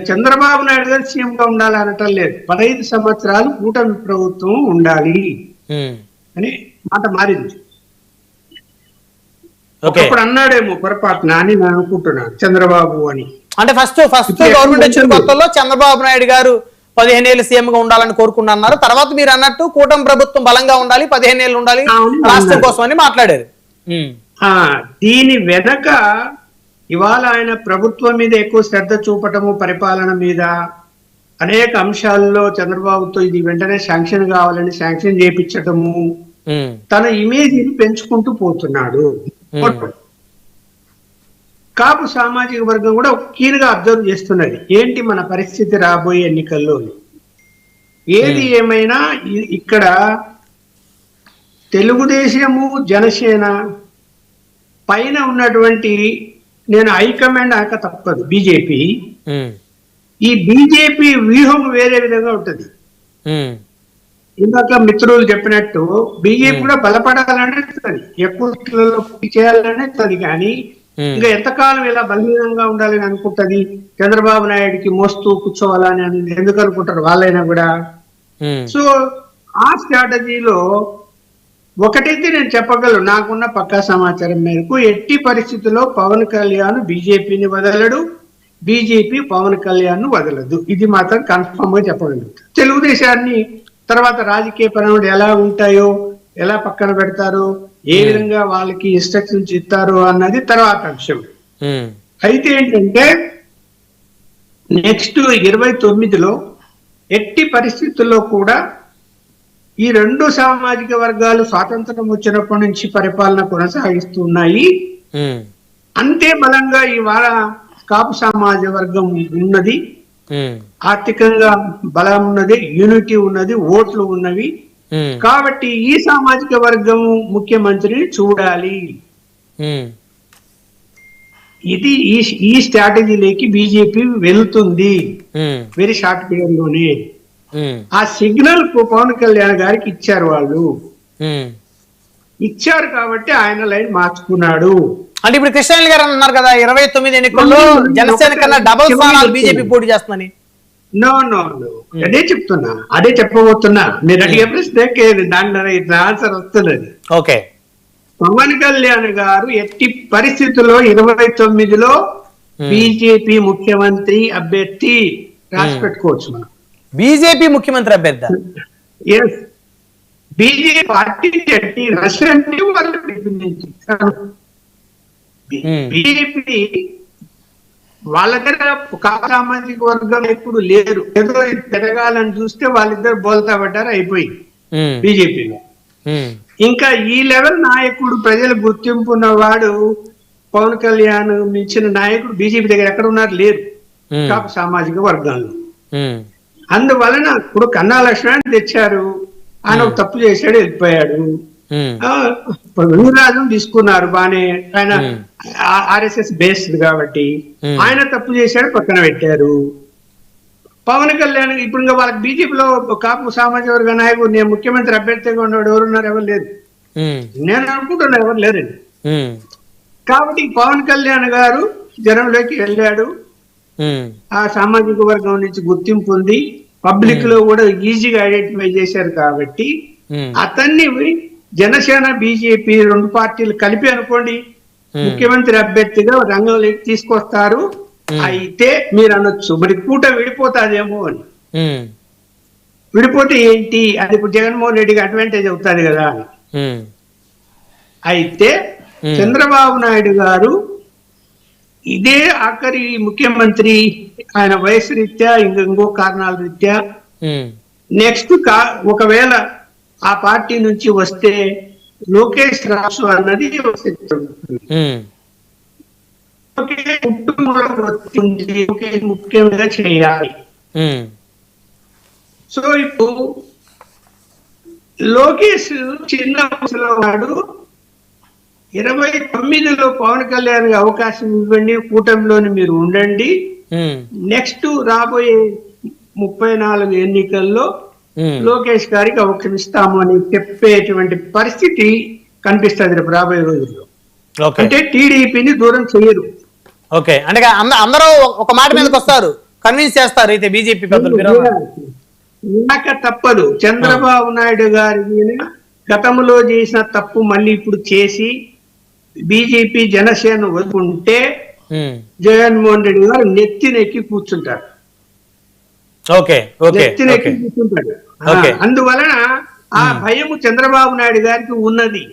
చంద్రబాబు నాయుడు గారు సీఎం గా ఉండాలి అనటం లేదు. 15 సంవత్సరాలు కూటమి ప్రభుత్వం ఉండాలి అని మాట మారింది. ఒకప్పుడు అన్నాడేమో పొరపాటున అని నేను అనుకుంటున్నాను చంద్రబాబు అని. అంటే ఫస్ట్ గవర్నమెంట్ వచ్చిన కొత్తలో చంద్రబాబు నాయుడు గారు 15 ఏళ్ళు సీఎం గా ఉండాలని కోరుకున్నారు. తర్వాత మీరు అన్నట్టు కూటమి ప్రభుత్వం బలంగా ఉండాలి, 15 ఏళ్ళు ఉండాలి రాష్ట్రం కోసం అని మాట్లాడారు. దీని వెనక ఇవాళ ఆయన ప్రభుత్వం మీద ఎక్కువ శ్రద్ధ చూపటము, పరిపాలన మీద అనేక అంశాల్లో చంద్రబాబుతో ఇది వెంటనే శాంక్షన్ కావాలని శాంక్షన్ చేయించటము, తన ఇమేజ్ పెంచుకుంటూ పోతున్నాడు. కాపు సామాజిక వర్గం కూడా కీలుగా అబ్జర్వ్ చేస్తున్నది ఏంటి మన పరిస్థితి రాబోయే ఎన్నికల్లో. ఏది ఏమైనా ఇక్కడ తెలుగుదేశము, జనసేన పైన ఉన్నటువంటి, నేను హైకమాండ్ అనక తప్పదు, బీజేపీ, ఈ బీజేపీ వ్యూహం వేరే విధంగా ఉంటది. ఇందాక మిత్రులు చెప్పినట్టు బీజేపీ కూడా బలపడాలనే ఎక్కువ చేయాలనే కానీ ఇంకా ఎంతకాలం ఇలా బలహీనంగా ఉండాలని అనుకుంటది. చంద్రబాబు నాయుడికి మోస్తూ కూర్చోవాలని ఎందుకు అనుకుంటారు వాళ్ళైనా కూడా. సో ఆ స్ట్రాటజీలో ఒకటైతే నేను చెప్పగలను, నాకున్న పక్కా సమాచారం మేరకు ఎట్టి పరిస్థితుల్లో పవన్ కళ్యాణ్ బీజేపీని వదలడు, బీజేపీ పవన్ కళ్యాణ్ వదలదు. ఇది మాత్రం కన్ఫర్మ్ గా చెప్పగలను. తెలుగుదేశాన్ని తర్వాత రాజకీయ పరములు ఎలా ఉంటాయో, ఎలా పక్కన పెడతారో, ఏ విధంగా వాళ్ళకి ఇన్స్ట్రక్షన్స్ ఇస్తారు అన్నది తర్వాత అంశం. అయితే ఏంటంటే నెక్స్ట్ 29లో ఎట్టి పరిస్థితుల్లో కూడా ఈ రెండు సామాజిక వర్గాలు స్వాతంత్రం వచ్చినప్పటి నుంచి పరిపాలన కొనసాగిస్తున్నాయి. అంతే బలంగా ఇవాళ కాపు సామాజిక వర్గం ఉన్నది, ఆర్థికంగా బలం ఉన్నది, యూనిటీ ఉన్నది, ఓట్లు ఉన్నవి. కాబట్టి ఈ సామాజిక వర్గం ముఖ్యమంత్రిని చూడాలి. ఇది ఈ స్ట్రాటజీలోకి బీజేపీ వెళ్తుంది వెరీ షార్ట్ పీరియడ్ లోనే. ఆ సిగ్నల్ పవన్ కళ్యాణ్ గారికి ఇచ్చారు వాళ్ళు, ఇచ్చారు కాబట్టి ఆయన లైన్ మార్చుకున్నాడు. అంటే ఇప్పుడు కృష్ణారెడ్డి గారు అన్నారు కదా 29 ఎన్నికల్లో జనసేన కన్నా డబుల్ స్థానాలు బీజేపీ పోటీ చేస్తుందని. నో నో నో, అదే చెప్తున్నా, అదే చెప్పబోతున్నా. మీరు అడిగే ప్రశ్నకే దాని ఆన్సర్ వస్తున్నది. ఓకే, పవన్ కళ్యాణ్ గారు ఎట్టి పరిస్థితుల్లో 29లో బీజేపీ ముఖ్యమంత్రి అభ్యర్థి రాసి పెట్టుకోవచ్చు. మనం బీజేపీ ముఖ్యమంత్రి అభ్యర్థి బీజేపీ పార్టీ బీజేపీ వాళ్ళ దగ్గర సామాజిక వర్గం ఎప్పుడు లేరు. ఏదో పెరగాలని చూస్తే వాళ్ళిద్దరు బోల్తా పడ్డారు, అయిపోయింది బీజేపీలో. ఇంకా ఈ లెవెల్ నాయకుడు, ప్రజల గుర్తింపు ఉన్నవాడు పవన్ కళ్యాణ్ మించిన నాయకుడు బీజేపీ దగ్గర ఎక్కడ ఉన్నారు, లేరు కాపు సామాజిక వర్గాల్లో. అందువలన ఇప్పుడు కన్నా లక్ష్మణ్ తెచ్చారు, ఆయన తప్పు చేశాడు, వెళ్ళిపోయాడు. వీరరాజు తీసుకున్నారు బానే, ఆయన ఆర్ఎస్ఎస్ బేస్డ్ కాబట్టి ఆయన తప్పు చేశాడు, పక్కన పెట్టారు. పవన్ కళ్యాణ్ ఇప్పుడు ఇంకా వాళ్ళకి బీజేపీలో కాపు సామాజిక వర్గ నాయకుడు నేను ముఖ్యమంత్రి అభ్యర్థిగా ఉన్నాడు, ఎవరున్నారు? ఎవరు లేరు. నేను అనుకుంటున్నా ఎవరు లేరండి. కాబట్టి పవన్ కళ్యాణ్ గారు జనంలోకి వెళ్ళాడు, ఆ సామాజిక వర్గం నుంచి గుర్తింపు ఉంది, పబ్లిక్ లో కూడా ఈజీగా ఐడెంటిఫై చేశారు. కాబట్టి అతన్ని జనసేన బీజేపీ రెండు పార్టీలు కలిపి అనుకోండి ముఖ్యమంత్రి అభ్యర్థిగా రంగంలోకి తీసుకొస్తారు. అయితే మీరు అనొచ్చు మరి కూటమి విడిపోతాదేమో అని. విడిపోతే ఏంటి, అది ఇప్పుడు జగన్మోహన్ రెడ్డికి అడ్వాంటేజ్ అవుతుంది కదా అని. అయితే చంద్రబాబు నాయుడు గారు ఇదే ఆఖరి ముఖ్యమంత్రి, ఆయన వయసు రీత్యా ఇంకో కారణాల రీత్యా నెక్స్ట్ ఒకవేళ ఆ పార్టీ నుంచి వస్తే లోకేష్ రాసు అన్నది ముఖ్యంగా చేయాలి. సో ఇప్పుడు లోకేష్ చిన్న వయసులో వాడు, 29లో పవన్ కళ్యాణ్ అవకాశం ఇవ్వండి, కూటమిలోని మీరు ఉండండి, నెక్స్ట్ రాబోయే 34 ఎన్నికల్లో లోకేష్ గారికి అవకాశం ఇస్తాము అని చెప్పేటువంటి పరిస్థితి కనిపిస్తుంది రేపు రాబోయే రోజుల్లో. అంటే టీడీపీని దూరం చేయరు. ఓకే, అంటే అందరూ ఒక మాట మీదకి వస్తారు, కన్విన్స్ చేస్తారు అయితే బీజేపీ పెద్దలు మీరు నాక తప్పదు. చంద్రబాబు నాయుడు గారి మీద గతంలో చేసిన తప్పు మళ్ళీ ఇప్పుడు చేసి బీజేపీ జనసేన వదులుకుంటే జగన్మోహన్ రెడ్డి గారు నెత్తినెక్కి కూర్చుంటారు. నెత్తినెక్కి కూర్చుంటాడు. అందువలన ఆ భయము చంద్రబాబు నాయుడు గారికి ఉన్నది.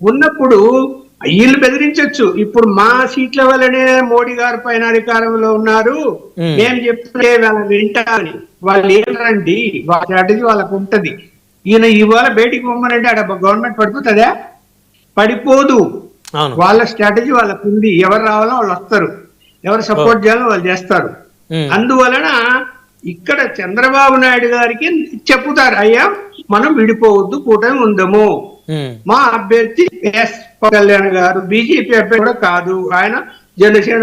ఉన్నప్పుడు వీళ్ళు బెదిరించవచ్చు. ఇప్పుడు మా సీట్ల వల్లనే మోడీ గారు పైన అధికారంలో ఉన్నారు, మేము చెప్తే వాళ్ళ వింటారని. వాళ్ళు ఏంటండి, వాళ్ళ స్ట్రాటజీ వాళ్ళకు ఉంటది. ఈయన ఇవాళ బయటికి పోమనంటే ఆడ గవర్నమెంట్ పడిపోతుందా? పడిపోదు. వాళ్ళ స్ట్రాటజీ వాళ్ళకు ఉంది. ఎవరు రావాలో వాళ్ళు వస్తారు, ఎవరు సపోర్ట్ చేయాలో వాళ్ళు చేస్తారు. అందువలన ఇక్కడ చంద్రబాబు నాయుడు గారికి చెప్పుతారు, అయ్యా మనం విడిపోవద్దు, కూటమి ఉందము. మా అభ్యర్థి ఎస్ కళ్యాణ్ గారు బీజేపీ అభ్యర్థి కూడా కాదు, ఆయన జనసేన